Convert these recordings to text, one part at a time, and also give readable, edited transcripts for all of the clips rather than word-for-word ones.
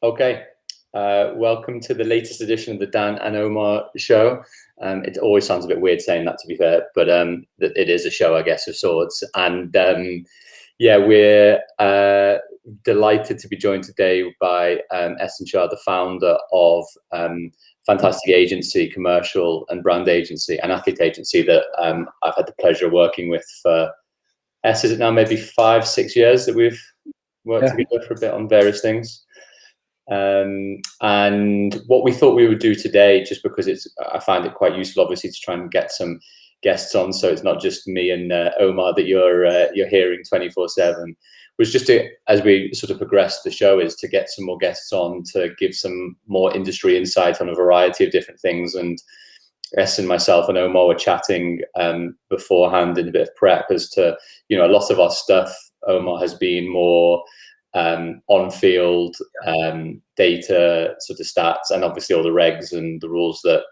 Okay, welcome to the latest edition of the Dan and Omar show. It always sounds a bit weird saying that, to be fair, but it is a show, I guess, of sorts. And yeah, we're delighted to be joined today by Essen Shah, the founder of fantastic agency, commercial and brand agency and athlete agency that I've had the pleasure of working with for, is it now maybe 5-6 years that we've worked together for a bit on various things. And what we thought we would do today, just because I find it quite useful, obviously, to try and get some guests on, so it's not just me and Omar that you're hearing 24/7, was just to, as we sort of progress the show, is to get some more guests on to give some more industry insight on a variety of different things. And Essen, myself and Omar were chatting beforehand in a bit of prep as to, a lot of our stuff, Omar, has been more on-field data sort of stats, and obviously all the regs and the rules that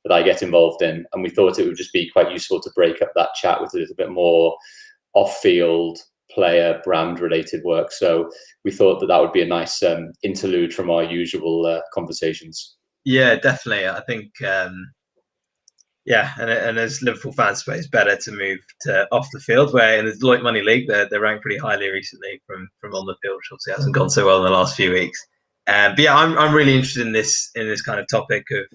I get involved in. And we thought it would just be quite useful to break up that chat with a little bit more off-field player brand related work. So we thought that would be a nice interlude from our usual conversations. Yeah, definitely. I think and as Liverpool fans, it's better to move to off the field, where in the Deloitte Money League they're ranked pretty highly recently from on the field, which obviously hasn't gone so well in the last few weeks. But yeah, I'm really interested in this kind of topic of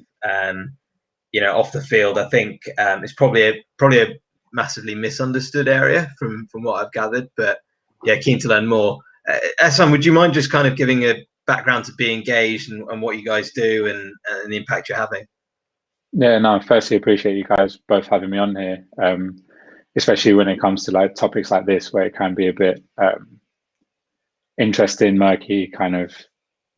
off the field. I think it's probably a massively misunderstood area from what I've gathered. But yeah, keen to learn more. Essen, would you mind just kind of giving a background to Be Engaged and what you guys do and the impact you're having? Yeah, no, firstly, appreciate you guys both having me on here, especially when it comes to like topics like this, where it can be a bit interesting, murky, kind of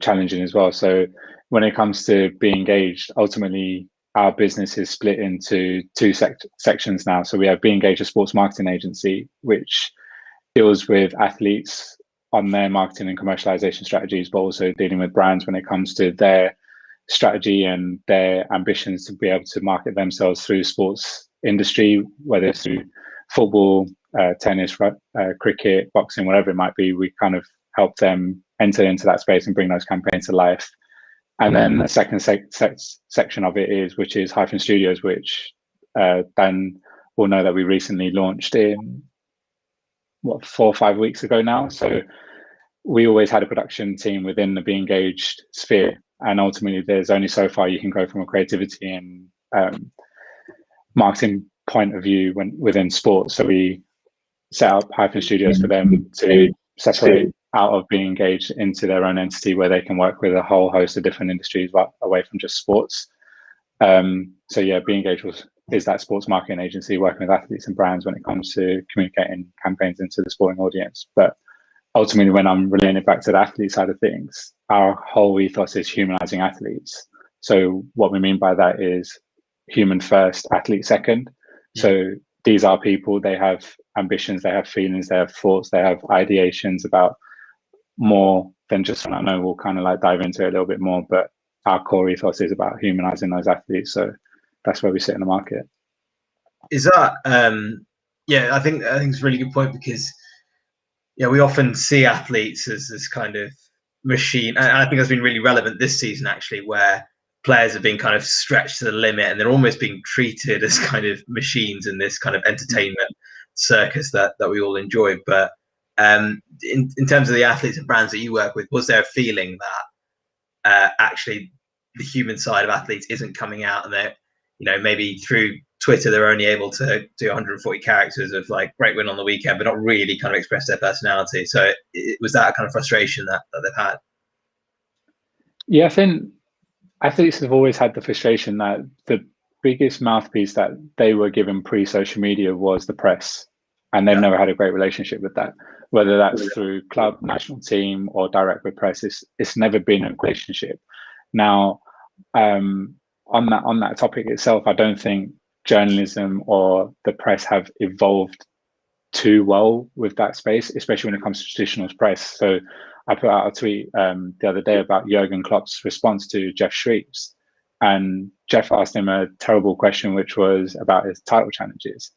challenging as well. So when it comes to Be Engaged, ultimately our business is split into two sections now. So we have Be Engaged, a sports marketing agency, which deals with athletes on their marketing and commercialization strategies, but also dealing with brands when it comes to their strategy and their ambitions to be able to market themselves through sports industry, whether it's through football, tennis, cricket, boxing, whatever it might be. We kind of help them enter into that space and bring those campaigns to life. And then the second section of it which is Hyphen Studios, which Dan will know that we recently launched in 4 or 5 weeks ago now. So we always had a production team within the Be Engaged sphere. And ultimately, there's only so far you can go from a creativity and marketing point of view within sports. So we set up Hyphen Studios for them to separate out of Being Engaged into their own entity, where they can work with a whole host of different industries away from just sports. So yeah, Be Engaged is that sports marketing agency working with athletes and brands when it comes to communicating campaigns into the sporting audience. But ultimately, when I'm relaying it back to the athlete side of things, our whole ethos is humanizing athletes. So what we mean by that is human first, athlete second. So these are people, they have ambitions, they have feelings, they have thoughts, they have ideations about more than just, I know we'll kind of like dive into it a little bit more, but our core ethos is about humanizing those athletes. So that's where we sit in the market. Is that, I think it's a really good point, because we often see athletes as this kind of machine, and I think that's been really relevant this season actually, where players have been kind of stretched to the limit and they're almost being treated as kind of machines in this kind of entertainment circus that we all enjoy. But in terms of the athletes and brands that you work with, was there a feeling that actually the human side of athletes isn't coming out, and that maybe through Twitter they're only able to do 140 characters of like great win on the weekend, but not really kind of express their personality? So it was that kind of frustration that they've had? Yeah, I think athletes have always had the frustration that the biggest mouthpiece that they were given pre-social media was the press, and they've never had a great relationship with that, whether that's through club, national team, or direct with press. It's never been a relationship. Now, on that topic itself, I don't think journalism or the press have evolved too well with that space, especially when it comes to traditional press. So I put out a tweet the other day about Jurgen Klopp's response to Jeff Shreeves, and Jeff asked him a terrible question, which was about his title challenges.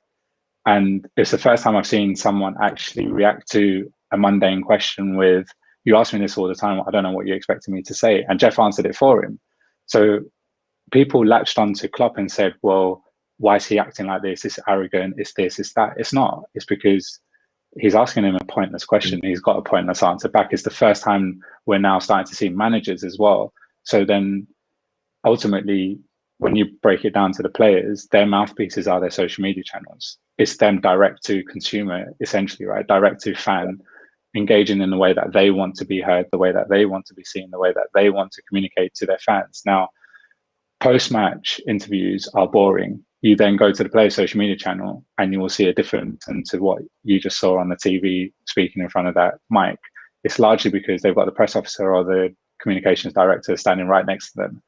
And it's the first time I've seen someone actually react to a mundane question with, you ask me this all the time. I don't know what you expected me to say. And Jeff answered it for him. So people latched onto Klopp and said, well, why is he acting like this? It's arrogant. It's this, it's that. It's not. It's because he's asking him a pointless question. He's got a pointless answer back. It's the first time we're now starting to see managers as well. So then ultimately, when you break it down to the players, their mouthpieces are their social media channels. It's them direct to consumer, essentially, right? Direct to fan, engaging in the way that they want to be heard, the way that they want to be seen, the way that they want to communicate to their fans. Now, post-match interviews are boring. You then go to the player's social media channel and you will see a difference to what you just saw on the TV speaking in front of that mic. It's largely because they've got the press officer or the communications director standing right next to them,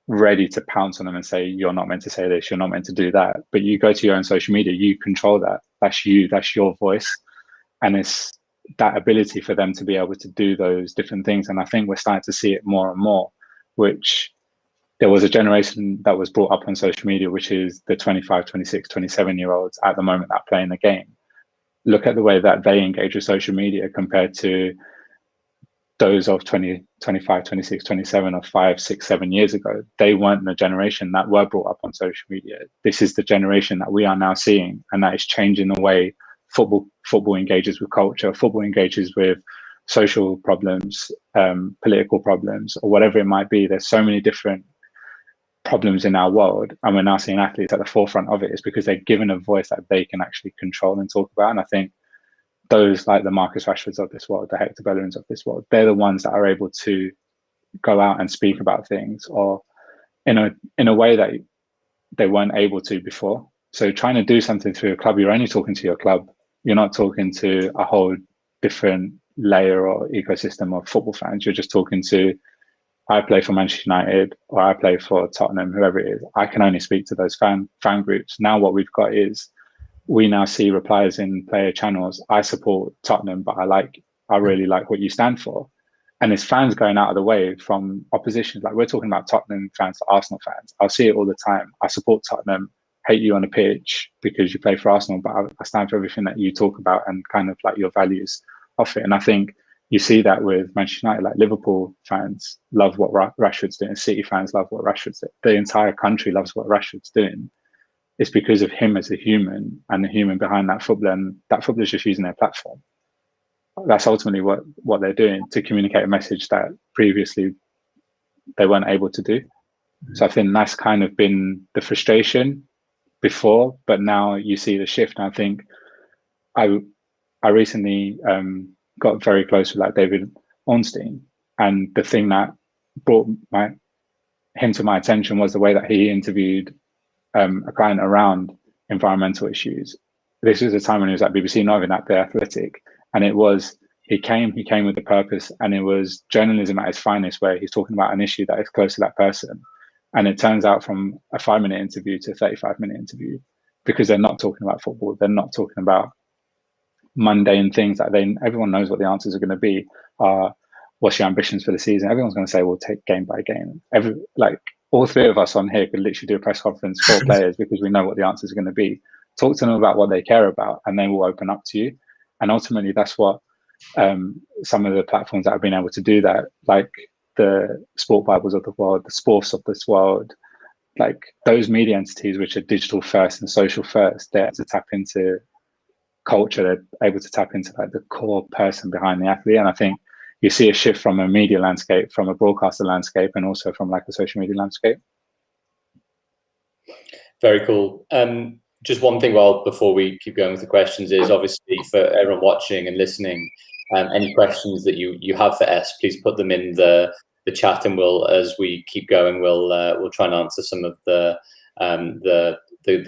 ready to pounce on them and say, you're not meant to say this, you're not meant to do that. But you go to your own social media, you control that. That's you, that's your voice. And it's that ability for them to be able to do those different things. And I think we're starting to see it more and more, which there was a generation that was brought up on social media, which is the 25, 26, 27-year-olds at the moment that play in the game. Look at the way that they engage with social media compared to those of 20, 25, 26, 27 or 5, 6, 7 years ago. They weren't the generation that were brought up on social media. This is the generation that we are now seeing, and that is changing the way football engages with culture, football engages with social problems, political problems, or whatever it might be. There's so many different problems in our world, and we're now seeing athletes at the forefront of it. Is because they're given a voice that they can actually control and talk about. And I think those like the Marcus Rashfords of this world, the Hector Bellerins of this world, they're the ones that are able to go out and speak about things, or in a way that they weren't able to before. So trying to do something through a club, you're only talking to your club. You're not talking to a whole different layer or ecosystem of football fans. You're just talking to, I play for Manchester United or I play for Tottenham, whoever it is. I can only speak to those fan groups. Now what we've got is we now see replies in player channels. I support Tottenham, but I really like what you stand for. And it's fans going out of the way from opposition. Like we're talking about Tottenham fans to Arsenal fans. I'll see it all the time. I support Tottenham, hate you on the pitch because you play for Arsenal, but I stand for everything that you talk about and kind of like your values of it. And I think you see that with Manchester United. Like Liverpool fans love what Rashford's doing. City fans love what Rashford's doing. The entire country loves what Rashford's doing. It's because of him as a human and the human behind that football, and that football is just using their platform. That's ultimately what they're doing to communicate a message that previously they weren't able to do. So I think that's kind of been the frustration before, but now you see the shift. And I think I recently got very close with like David Ornstein, and the thing that brought him to my attention was the way that he interviewed a client around environmental issues. This was a time when he was at BBC, not even at The Athletic, and it was he came with a purpose, and it was journalism at its finest, where he's talking about an issue that is close to that person. And it turns out from a 5-minute interview to a 35-minute interview, because they're not talking about football, they're not talking about mundane things that everyone knows what the answers are going to be. What's your ambitions for the season? Everyone's going to say, we'll take game by game. All three of us on here could literally do a press conference for players because we know what the answers are going to be. Talk to them about what they care about, and they will open up to you. And ultimately, that's what some of the platforms that have been able to do that, like the Sport Bibles of the world, the Sports of this world, like those media entities which are digital first and social first, they're able to tap into culture. They're able to tap into like the core person behind the athlete. And I think you see a shift from a media landscape, from a broadcaster landscape, and also from like a social media landscape. Very cool. Just one thing before we keep going with the questions is obviously for everyone watching and listening, any questions that you have for S, please put them in the chat, and as we keep going, we'll try and answer some of the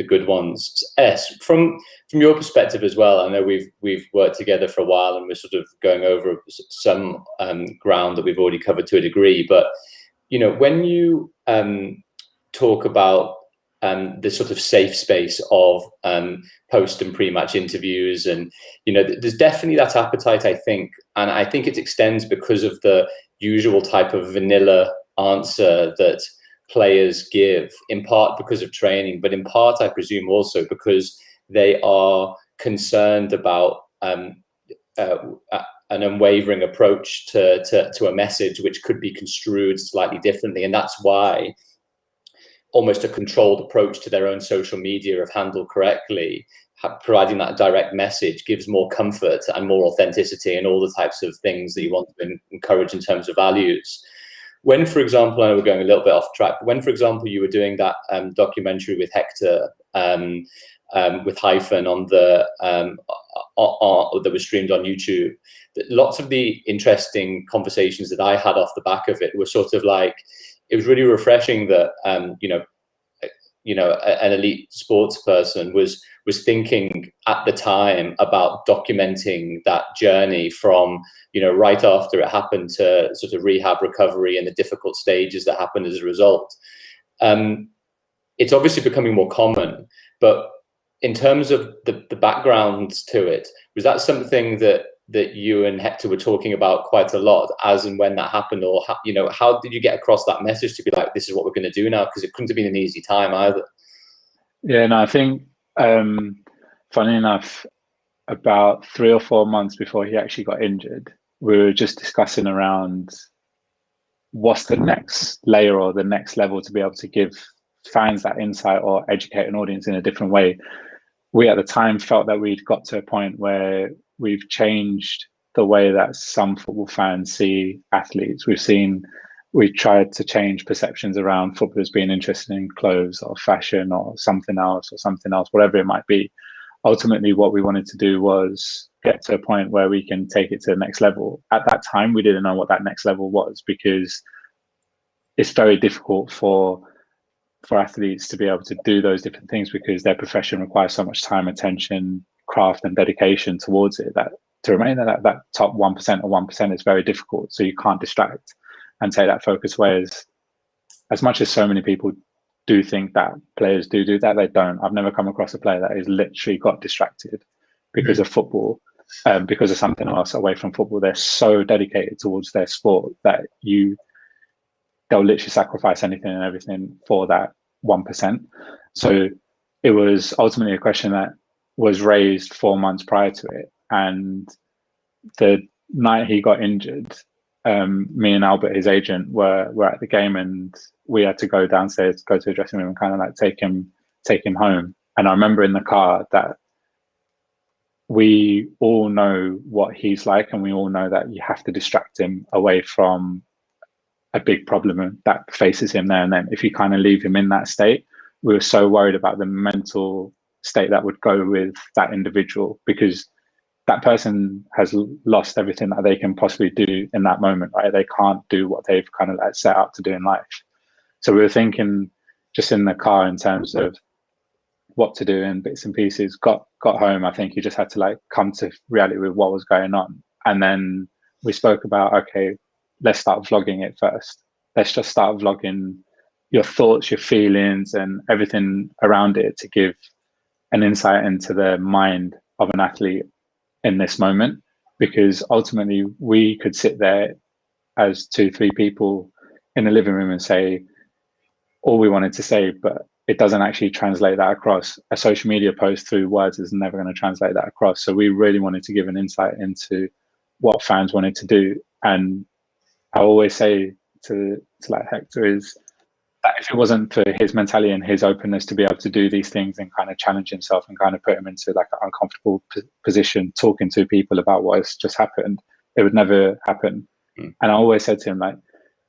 good ones. S, from your perspective as well, I know we've worked together for a while, and we're sort of going over some ground that we've already covered to a degree. But when you talk about the sort of safe space of post and pre-match interviews, and there's definitely that appetite, I think, and I think it extends because of the usual type of vanilla answer that players give, in part because of training, but in part, I presume, also because they are concerned about an unwavering approach to a message which could be construed slightly differently. And that's why almost a controlled approach to their own social media, if handled correctly, providing that direct message gives more comfort and more authenticity and all the types of things that you want to encourage in terms of values. When, for example, I know we're going a little bit off track, when, for example, you were doing that documentary with Hector, with Hyphen on the that was streamed on YouTube, lots of the interesting conversations that I had off the back of it were sort of like, it was really refreshing that an elite sports person was thinking at the time about documenting that journey from right after it happened to sort of rehab, recovery, and the difficult stages that happened as a result. It's obviously becoming more common, but in terms of the background to it, was that something that you and Hector were talking about quite a lot as and when that happened? Or how did you get across that message to be like, this is what we're going to do now? Because it couldn't have been an easy time either. Yeah, no, I think funny enough, about 3 or 4 months before he actually got injured, we were just discussing around what's the next layer or the next level to be able to give fans that insight or educate an audience in a different way. We at the time felt that we'd got to a point where we've changed the way that some football fans see athletes. We've tried to change perceptions around footballers being interested in clothes or fashion or something else, whatever it might be. Ultimately, what we wanted to do was get to a point where we can take it to the next level. At that time, we didn't know what that next level was, because it's very difficult for athletes to be able to do those different things, because their profession requires so much time, attention, craft, and dedication towards it, that to remain at that top 1% or 1% is very difficult. So you can't distract and take that focus away. As much as so many people do think that players do that, they don't. I've never come across a player that has literally got distracted because of football, because of something else away from football. They're so dedicated towards their sport that they'll literally sacrifice anything and everything for that 1%. So it was ultimately a question that was raised 4 months prior to it. And the night he got injured, me and Albert, his agent, were at the game, and we had to go downstairs, go to the dressing room, and kind of like take him home. And I remember in the car that we all know what he's like, and we all know that you have to distract him away from a big problem that faces him there and then. If you kind of leave him in that state, we were so worried about the mental state that would go with that individual, because that person has lost everything that they can possibly do in that moment, right? They can't do what they've kind of like set out to do in life. So we were thinking just in the car in terms of what to do in bits and pieces. Got home, I think you just had to like come to reality with what was going on. And then we spoke about, okay, let's start vlogging it first. Let's just start vlogging your thoughts, your feelings, and everything around it to give an insight into the mind of an athlete in this moment. Because ultimately we could sit there as 2-3 people in the living room and say all we wanted to say, but it doesn't actually translate that across. A social media post through words is never going to translate that across. So we really wanted to give an insight into what fans wanted to do. And I always say to like Hector is that if it wasn't for his mentality and his openness to be able to do these things and kind of challenge himself and kind of put him into like an uncomfortable position, talking to people about what has just happened, it would never happen. And I always said to him, like,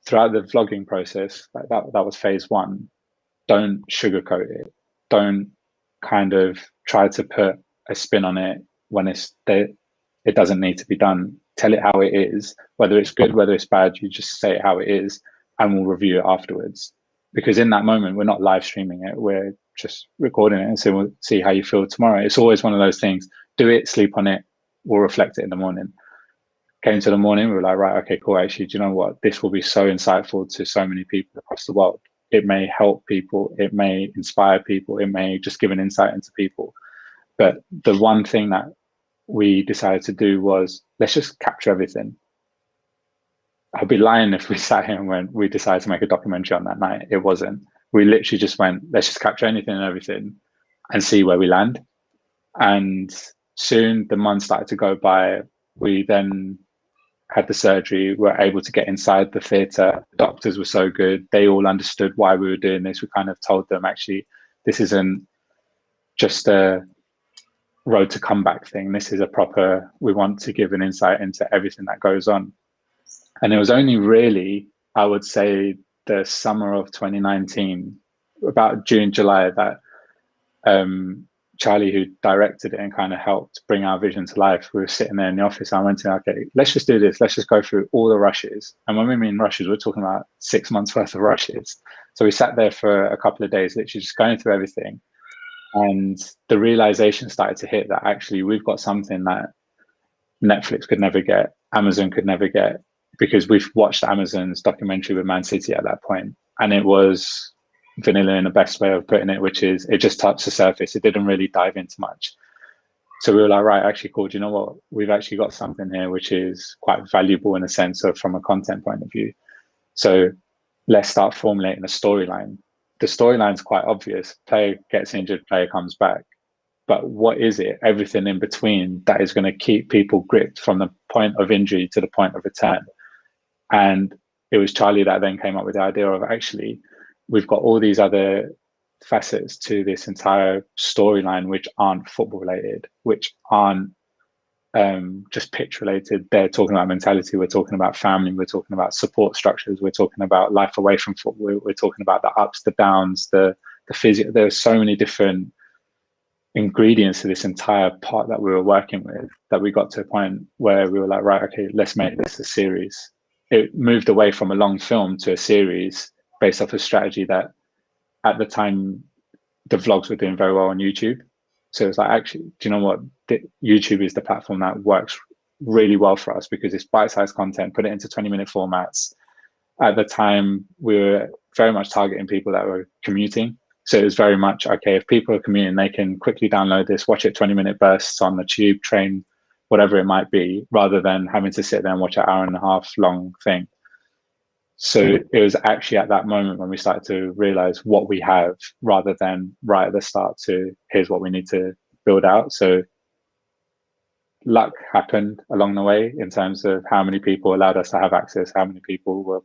throughout the vlogging process, like that was phase 1. Don't sugarcoat it. Don't kind of try to put a spin on it when it doesn't need to be done. Tell it how it is, whether it's good, whether it's bad. You just say it how it is, and we'll review it afterwards. Because in that moment, we're not live streaming it. We're just recording it and so we'll see how you feel tomorrow. It's always one of those things. Do it, sleep on it. We'll reflect it in the morning. Came to the morning, we were like, right, okay, cool. Actually, do you know what? This will be so insightful to so many people across the world. It may help people. It may inspire people. It may just give an insight into people. But the one thing that we decided to do was, let's just capture everything. I'd be lying if we sat here and went, we decided to make a documentary on that night. It wasn't. We literally just went, let's just capture anything and everything and see where we land. And soon the months started to go by. We then had the surgery, were able to get inside the theatre. The doctors were so good. They all understood why we were doing this. We kind of told them, actually, this isn't just a road to comeback thing. This is a proper, we want to give an insight into everything that goes on. And it was only really, I would say, the summer of 2019, about June, July, that Charlie, who directed it and kind of helped bring our vision to life, we were sitting there in the office. I went to, okay, let's just do this. Let's just go through all the rushes. And when we mean rushes, we're talking about 6 months worth of rushes. So we sat there for a couple of days, literally just going through everything. And the realization started to hit that actually we've got something that Netflix could never get, Amazon could never get, because we've watched Amazon's documentary with Man City at that point, and it was vanilla in the best way of putting it, which is it just touched the surface. It didn't really dive into much. So we were like, right, actually, cool. Do you know what? We've actually got something here which is quite valuable in a sense of from a content point of view. So let's start formulating a storyline. The storyline's quite obvious. Player gets injured, player comes back. But what is it? Everything in between that is going to keep people gripped from the point of injury to the point of return. And it was Charlie that then came up with the idea of actually, we've got all these other facets to this entire storyline which aren't football related, which aren't just pitch related. They're talking about mentality, we're talking about family, we're talking about support structures, we're talking about life away from football, we're talking about the ups, the downs, the physio. There's so many different ingredients to this entire part that we were working with that we got to a point where we were like, right, okay, let's make this a series. It moved away from a long film to a series based off a strategy that at the time the vlogs were doing very well on YouTube. So it's like, actually, do you know what? YouTube is the platform that works really well for us because it's bite-sized content, put it into 20-minute formats. At the time, we were very much targeting people that were commuting. So it was very much, okay, if people are commuting, they can quickly download this, watch it 20-minute bursts on the tube, train, whatever it might be, rather than having to sit there and watch an hour and a half long thing. So it was actually at that moment when we started to realize what we have rather than right at the start to here's what we need to build out. So luck happened along the way in terms of how many people allowed us to have access, how many people were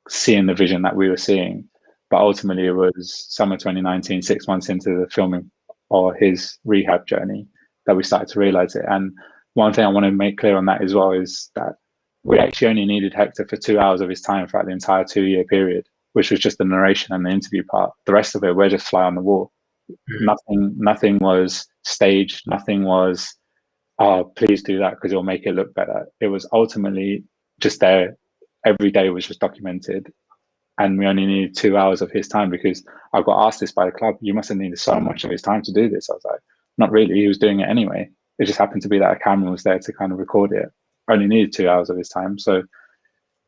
seeing the vision that we were seeing. But ultimately it was summer 2019, 6 months into the filming or his rehab journey that we started to realize it. And one thing I want to make clear on that as well is that we actually only needed Hector for 2 hours of his time throughout the entire 2-year period, which was just the narration and the interview part. The rest of it, we're just fly on the wall. Nothing was staged. Nothing was, oh, please do that because it'll make it look better. It was ultimately just there. Every day was just documented. And we only needed 2 hours of his time because I got asked this by the club. You must have needed so much of his time to do this. I was like, not really. He was doing it anyway. It just happened to be that a camera was there to kind of record it. Only needed 2 hours of his time. So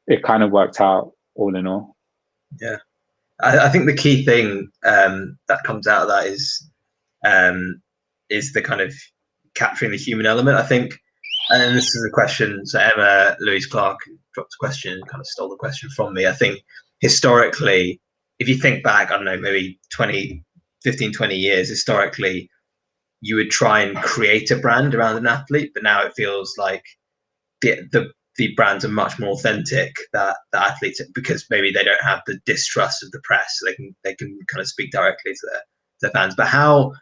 it kind of worked out all in all. Yeah. I think the key thing that comes out of that is the kind of capturing the human element, I think. And this is a question. So Emma Louise Clark dropped a question, kind of stole the question from me. I think historically, if you think back, I don't know, maybe 15, 20 years, historically, you would try and create a brand around an athlete, but now it feels like the brands are much more authentic that the athletes, because maybe they don't have the distrust of the press, so they can kind of speak directly to their fans. But how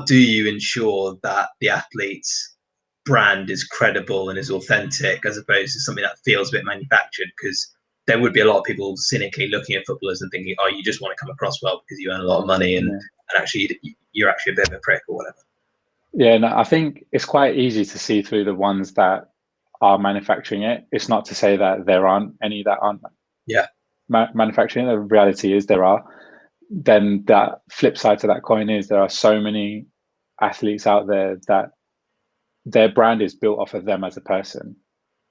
do you ensure that the athlete's brand is credible and is authentic as opposed to something that feels a bit manufactured? Because there would be a lot of people cynically looking at footballers and thinking, oh, you just want to come across well because you earn a lot of money and actually you're actually a bit of a prick or whatever. Yeah, no, I think it's quite easy to see through the ones that are manufacturing it. It's not to say that there aren't any that aren't manufacturing. The reality is there are. Then that flip side to that coin is there are so many athletes out there that their brand is built off of them as a person.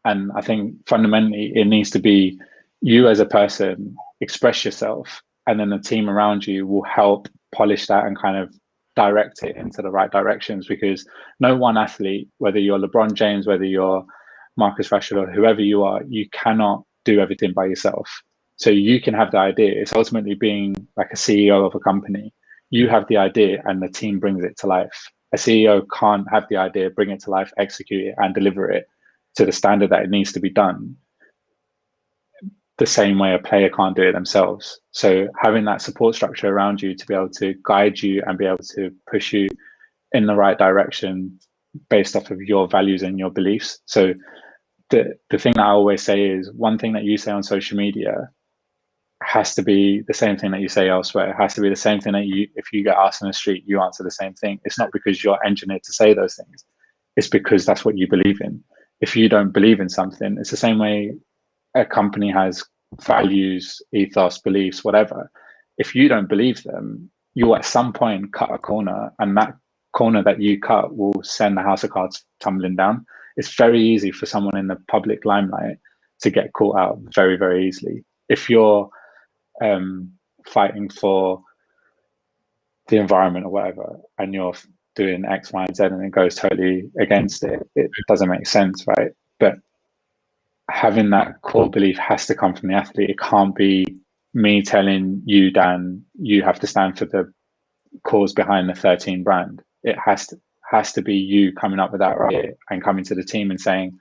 And I think fundamentally it needs to be you as a person, express yourself, and then the team around you will help polish that and kind of direct it into the right directions, because no one athlete, whether you're LeBron James, whether you're Marcus Rashford or whoever you are, you cannot do everything by yourself. So you can have the idea. It's ultimately being like a CEO of a company. You have the idea and the team brings it to life. A CEO can't have the idea, bring it to life, execute it and deliver it. to the standard that it needs to be done, the same way a player can't do it themselves. So having that support structure around you to be able to guide you and be able to push you in the right direction based off of your values and your beliefs. So the thing that I always say is, one thing that you say on social media has to be the same thing that you say elsewhere. It has to be the same thing that if you get asked in the street, you answer the same thing. It's not because you're engineered to say those things. It's because that's what you believe in. If you don't believe in something, it's the same way a company has values, ethos, beliefs, whatever. If you don't believe them, you will at some point cut a corner, and that corner that you cut will send the house of cards tumbling down. It's very easy for someone in the public limelight to get caught out very, very easily. If you're fighting for the environment or whatever, and you're doing X, Y, and Z, and it goes totally against it, it doesn't make sense, right? But having that core belief has to come from the athlete. It can't be me telling you, Dan, you have to stand for the cause behind the 13 brand. It has to be you coming up with that idea and coming to the team and saying,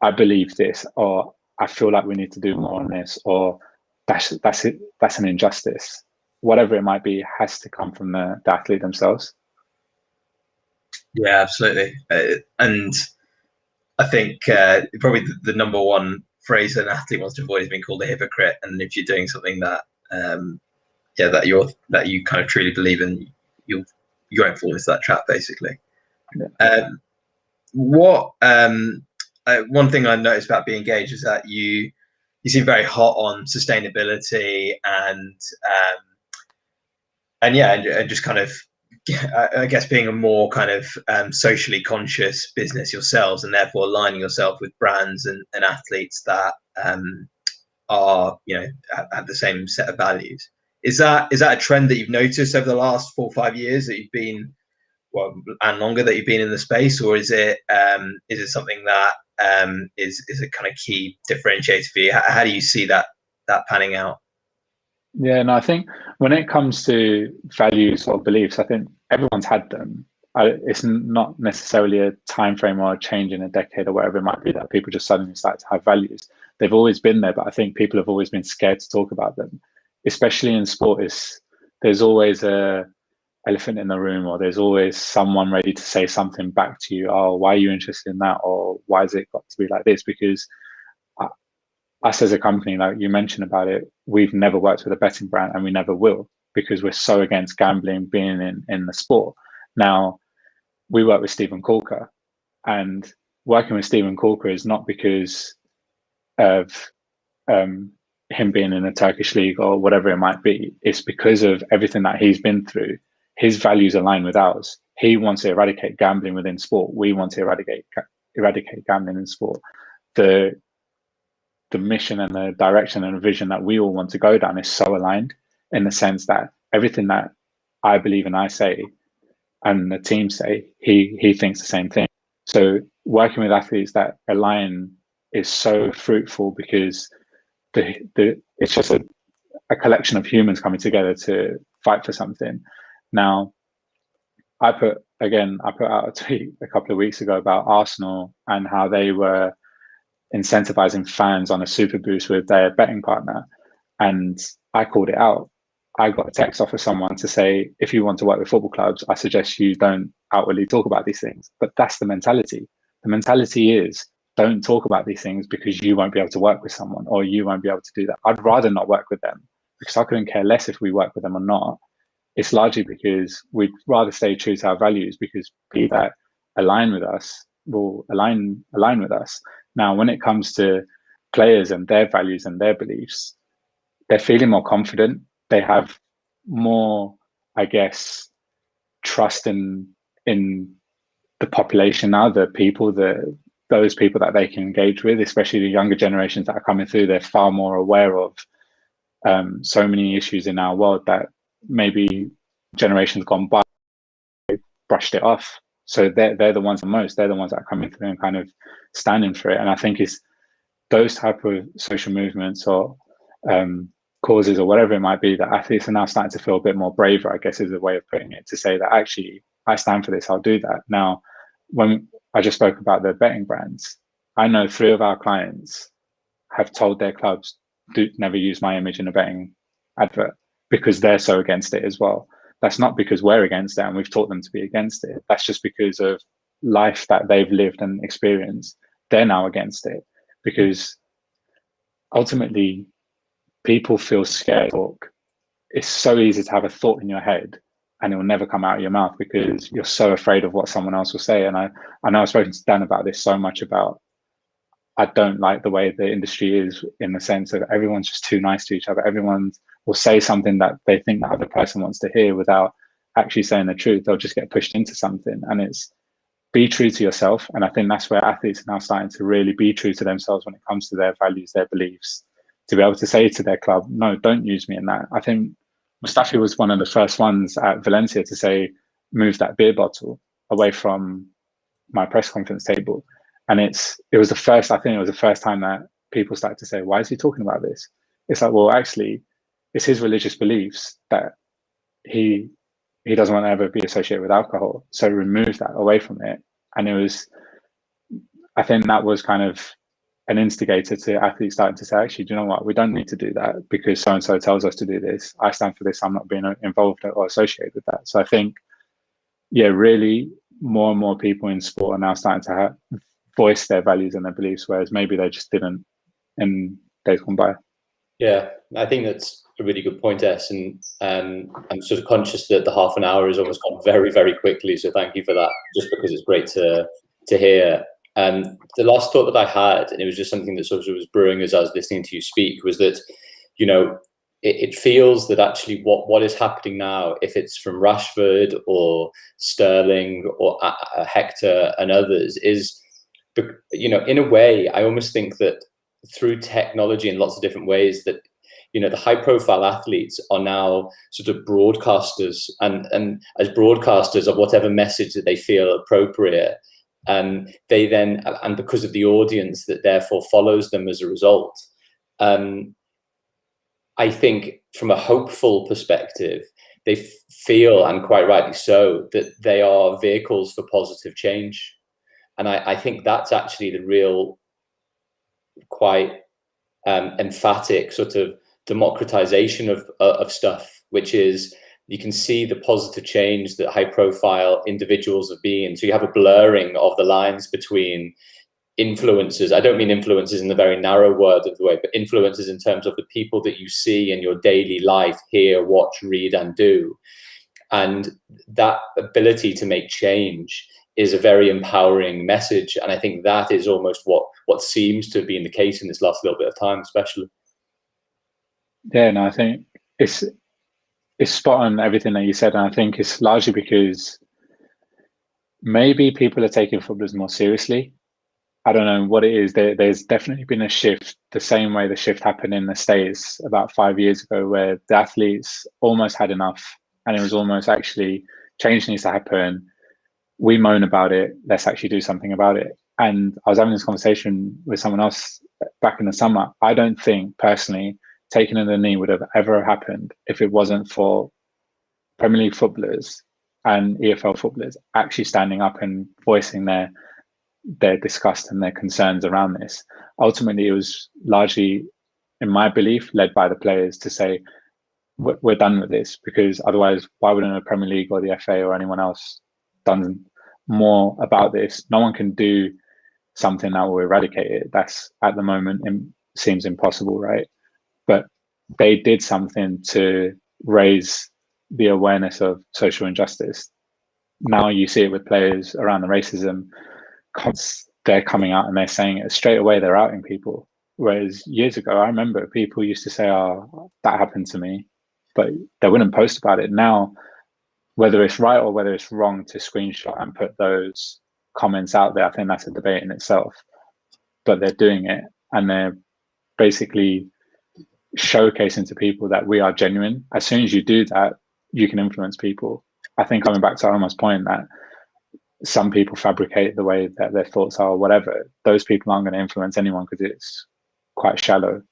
I believe this, or I feel like we need to do more on this, or that's an injustice. Whatever it might be, has to come from the athlete themselves. Yeah, absolutely. And I think probably the number one phrase an athlete wants to avoid is being called a hypocrite. And if you're doing something that that you kind of truly believe in, you won't fall into that trap, basically. Yeah. One thing I noticed about Be Engaged is that you seem very hot on sustainability and just kind of, I guess, being a more kind of socially conscious business yourselves, and therefore aligning yourself with brands and athletes that are, have the same set of values. Is that a trend that you've noticed over the last 4 or 5 years that you've been, and longer, that you've been in the space, or is it something that is a kind of key differentiator for you? How do you see that panning out? Yeah, no, I think when it comes to values or beliefs, I think everyone's had them. It's not necessarily a time frame or a change in a decade or whatever it might be that people just suddenly start to have values. They've always been there, but I think people have always been scared to talk about them, especially in sport. There's always a elephant in the room, or there's always someone ready to say something back to you. Oh, why are you interested in that? Or why has it got to be like this? Because us as a company, like you mentioned about it, we've never worked with a betting brand, and we never will, because we're so against gambling being in the sport. Now, we work with Stephen Corker, and working with Stephen Corker is not because of him being in the Turkish league or whatever it might be. It's because of everything that he's been through. His values align with ours. He wants to eradicate gambling within sport. We want to eradicate gambling in sport. The mission and the direction and the vision that we all want to go down is so aligned, in the sense that everything that I believe and I say and the team say, he thinks the same thing. So working with athletes that align is so fruitful, because it's just a collection of humans coming together to fight for something. Now, I put out a tweet a couple of weeks ago about Arsenal and how they were incentivizing fans on a super boost with their betting partner, and I called it out. I got a text off of someone to say, if you want to work with football clubs, I suggest you don't outwardly talk about these things. But that's the mentality. The mentality is, don't talk about these things because you won't be able to work with someone, or you won't be able to do that. I'd rather not work with them, because I couldn't care less if we work with them or not. It's largely because we'd rather stay true to our values, because people that align with us will align with us. Now, when it comes to players and their values and their beliefs, they're feeling more confident. They have more, I guess, trust in the population now, those people that they can engage with, especially the younger generations that are coming through. They're far more aware of so many issues in our world that maybe generations gone by brushed it off. So they're the ones they're the ones that are coming through and kind of standing for it. And I think it's those type of social movements or causes or whatever it might be that athletes are now starting to feel a bit more braver, I guess is a way of putting it, to say that actually I stand for this, I'll do that. Now, when I just spoke about the betting brands, I know 3 of our clients have told their clubs, do never use my image in a betting advert, because they're so against it as well. That's not because we're against it and we've taught them to be against it. That's just because of life that they've lived and experienced. They're now against it because ultimately people feel scared to talk. It's so easy to have a thought in your head and it will never come out of your mouth because you're so afraid of what someone else will say. And I know I've spoken to Dan about this so much about, I don't like the way the industry is, in the sense of everyone's just too nice to each other. Everyone will say something that they think the other person wants to hear without actually saying the truth. They'll just get pushed into something. And it's, be true to yourself. And I think that's where athletes are now starting to really be true to themselves when it comes to their values, their beliefs, to be able to say to their club, no, don't use me in that. I think Mustafi was one of the first ones at Valencia to say, move that beer bottle away from my press conference table. And it was the first time that people started to say, why is he talking about this? It's like, well, actually, it's his religious beliefs that he doesn't want to ever be associated with alcohol. So remove that away from it. And I think that was kind of an instigator to athletes starting to say, actually, do you know what? We don't need to do that because so-and-so tells us to do this. I stand for this. I'm not being involved or associated with that. So I think, yeah, really more and more people in sport are now starting to voice their values and their beliefs, whereas maybe they just didn't in days gone by. Yeah, I think that's a really good point, S. And I'm sort of conscious that the half an hour has almost gone very, very quickly. So thank you for that, just because it's great to hear. The last thought that I had, and it was just something that sort of was brewing as I was listening to you speak, was that, you know, it feels that actually what is happening now, if it's from Rashford or Sterling or Hector and others, is, you know, in a way, I almost think that through technology in lots of different ways, that, you know, the high profile athletes are now sort of broadcasters, and as broadcasters of whatever message that they feel appropriate. And they then, and because of the audience that therefore follows them as a result, I think from a hopeful perspective, they feel, and quite rightly so, that they are vehicles for positive change. And I think that's actually the real, quite emphatic sort of democratization of stuff, which is, you can see the positive change that high profile individuals have been. So you have a blurring of the lines between influencers. I don't mean influencers in the very narrow word of the way, but influencers in terms of the people that you see in your daily life, hear, watch, read, and do. And that ability to make change is a very empowering message. And I think that is almost what seems to have been the case in this last little bit of time, especially. Yeah, no, I think it's spot on everything that you said. And I think it's largely because maybe people are taking footballers more seriously. I don't know what it is. There's definitely been a shift, the same way the shift happened in the States about 5 years ago, where the athletes almost had enough and it was almost actually, change needs to happen. We moan about it. Let's actually do something about it. And I was having this conversation with someone else back in the summer. I don't think personally taking a knee would have ever happened if it wasn't for Premier League footballers and EFL footballers actually standing up and voicing their disgust and their concerns around this. Ultimately, it was largely, in my belief, led by the players to say, we're done with this, because otherwise, why wouldn't the Premier League or the FA or anyone else done more about this? No one can do something that will eradicate it. That's, at the moment, seems impossible, right? But they did something to raise the awareness of social injustice. Now you see it with players around the racism. They're coming out and they're saying it straight away. They're outing people. Whereas years ago, I remember people used to say, oh, that happened to me, but they wouldn't post about it. Now, whether it's right or whether it's wrong to screenshot and put those comments out there, I think that's a debate in itself. But they're doing it, and they're basically showcasing to people that we are genuine. As soon as you do that, you can influence people. I think, coming back to Omar's point, that some people fabricate the way that their thoughts are, or whatever, those people aren't going to influence anyone because it's quite shallow.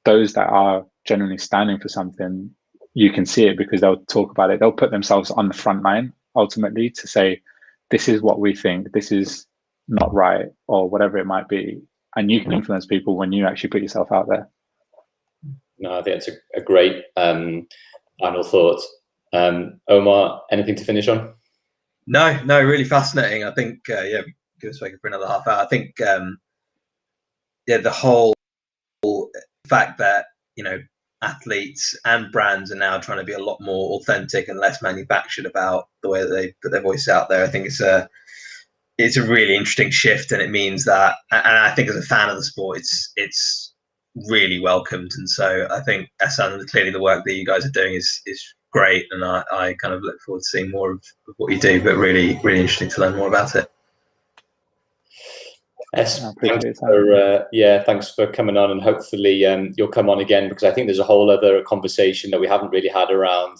Those that are genuinely standing for something, you can see it because they'll talk about it. They'll put themselves on the front line ultimately to say, this is what we think. This is not right, or whatever it might be. And you can influence people when you actually put yourself out there. No, I think it's a great final thought. Omar, anything to finish on? No, really fascinating. I think, yeah, give us for another half hour. I think, yeah, the whole fact that, you know, athletes and brands are now trying to be a lot more authentic and less manufactured about the way that they put their voice out there. I think it's a really interesting shift, and it means that, and I think as a fan of the sport, it's really welcomed. And so I think clearly the work that you guys are doing is great, and I kind of look forward to seeing more of what you do, but really interesting to learn more about it. Yes, thanks for coming on, and hopefully you'll come on again, because I think there's a whole other conversation that we haven't really had around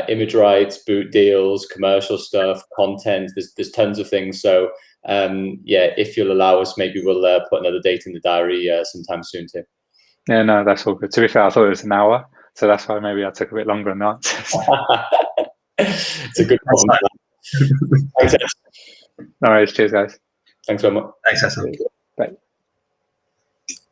image rights, boot deals, commercial stuff, content. There's tons of things. So yeah, if you'll allow us, maybe we'll put another date in the diary sometime soon too. Yeah, no, that's all good. To be fair, I thought it was an hour, so that's why maybe I took a bit longer than that. It's a good problem. Thanks. No worries. Cheers, guys. Thanks very much. Thanks, Hassan. Bye.